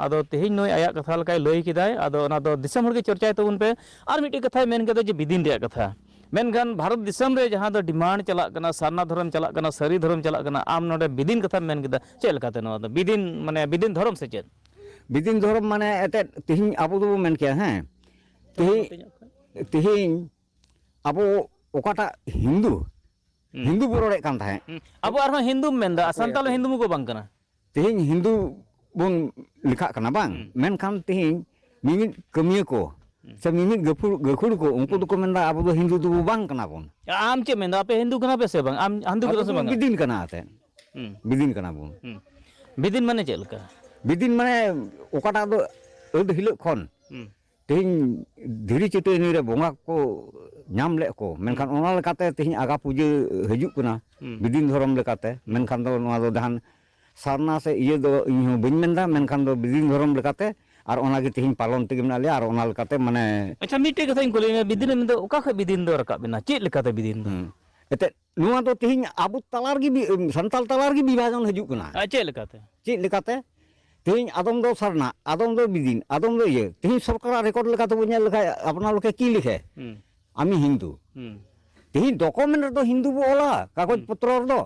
आदो तेहिन नोय आया कथा लकाय लई किदाय आदो ओना दो दिसम हर के चर्चाय तबुन पे आर मिटे कथाय मेन केदा जे बिदिन रे कथा मेनखान भारत दिसम रे जहां दो डिमांड चला कना सारना धर्म चला कना सरी धर्म चला कना आम नोडे बिदिन कथा मेन केदा चेल काते नो दो बिदिन माने बिदिन धर्म से चेत बिदिन धर्म माने एते तिहिन आबो दो मेन के हैं तिहिन आबो ओकाटा हिंदू हिंदू बोरोड़े कान थाहे अब आर हिंदू मेंदा संताल हिंदू मुको बांग कना तिहिन हिंदू बन लिखा कना बांग मेनखान तिहिन मिमित कमिया को से मिमित गखुड़ को उनको तो मेंदा आबो दो हिंदू दो बांग कना बोन आम चे मेंदा आपे हिंदू कना पे से बांग आम हिंदू कना से बांग बिदिन कना आते बिदिन कना बोन बिदिन माने चेलका बिदिन माने ओकाटा दो अद हिलो खन तिहिन धीरी चेतनी रे बोंगा को नाम ले को मेनखान ओना लेकाते तिहिन आगा पूजा हजुक कना बिदिन धर्म लेकाते मेनखान दो नोआ दो जहान सारना से इये दो इहो बइन मेंदा मेनखान दो बिदिन धर्म लेकाते आर ओना गे तिहिन पालन तेगे मेना ले आर ओना लेकाते माने अच्छा मिटे कथा इन कोले बिदिन मेंदा ओका ख बिदिन दो रका बिना चेत लेकाते बिदिन दो एते नोआ दो तिहिन आबु तलार गी संताल तलार गी विभाजन हजुक कना चेत लेकाते तिहिन आदम दो सारना आदम दो बिदिन आदम दो ये तिहिन सरकार रेकॉर्ड लेकाते बो नेल लेखा अपना लोके की लिखे आमी हिंदू तिहिन डॉक्यूमेंट रे दो हिंदू बो ओला कागज पत्र रे दो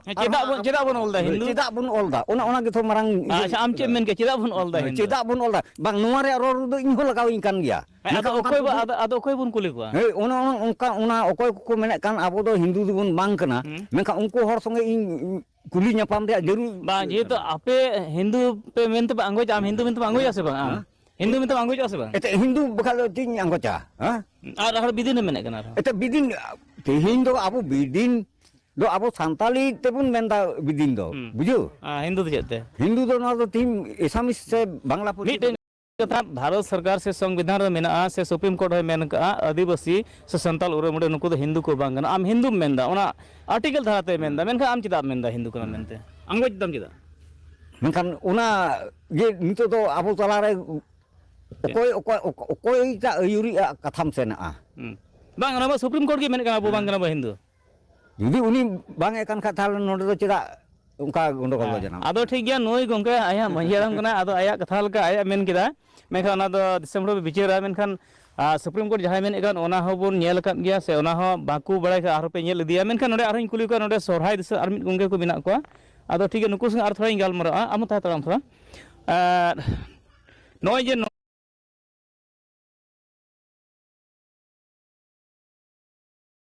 चेदा बन ओलदा हिंदू चेदा बन ओलदा ओना ओना गे थो मारंग अच्छा आम चे मेन के चेदा बन ओलदा हिंदू चेदा बन ओलदा बांग नोआ रे रोड दो इन हो लगाव इन कान गया आदो ओकोय बन कुली कोआ हे ओना ओनका ओना ओकोय को मेने कान आबो दो हिंदू दो बन बांग कना मेनका उनको हर संगे इन कुली ᱧᱟᱯᱟᱢ ᱨᱮᱭᱟᱜ जरूर बा जे तो आपे हिंदू पे मेन तो अंगोज आम हिंदू मेन तो अंगोज आसे बा हिंदू में तो अंगोज आसे बा एते हिंदू बखा तिन अंगोचा हां आर बिदिन मेने कना एते बिदिन तिहिन दो आबो बिदिन दो आबो सांताली तेबुन मेनदा बिदिन दो बुझो हिंदू तो चेते हिंदू दो ना तो तिन एसामिस से बांग्ला पुरी कथा भारत सरकार से संविधान रे मेना से सुप्रीम कोर्ट है मेन का आदिवासी से संताल उरे मुडे नुको दो हिंदू को बांगना आम हिंदू मेंदा ओना आर्टिकल धाराते मेंदा मेनका आम चिदा मेंदा हिंदू कना मेनते अंगोज दम चिदा मेनखान ओना जे नितो दो आबो तला रे ओकोय ता अयुरी कथाम सेना बांग ओना सुप्रीम कोर्ट के मेन का आबो बांगना बा हिंदू जुदी उनी बांग एकान खा थाल नोडे दो चिदा उनका गंडगोल जना आदो ठीक गया नोय गंके आया महियाराम कना आदो आया कथा लका आया मेन किदा मेनखान ओना दो दिसंबर बिचारा मेनखान सुप्रीम कोर्ट जहां मेन एगान ओना हो बोन नेल कात गया से ओना हो बाकू बड़ाय का आरो पे नेल दिया मेनखान नोडे आरो कुली को नोडे सोरहाय दिस आर मिट गंगे को बिना को आदो ठीक है नुकु संग आर थोड़ा गाल मरा आम ता तराम थोड़ा नोय जे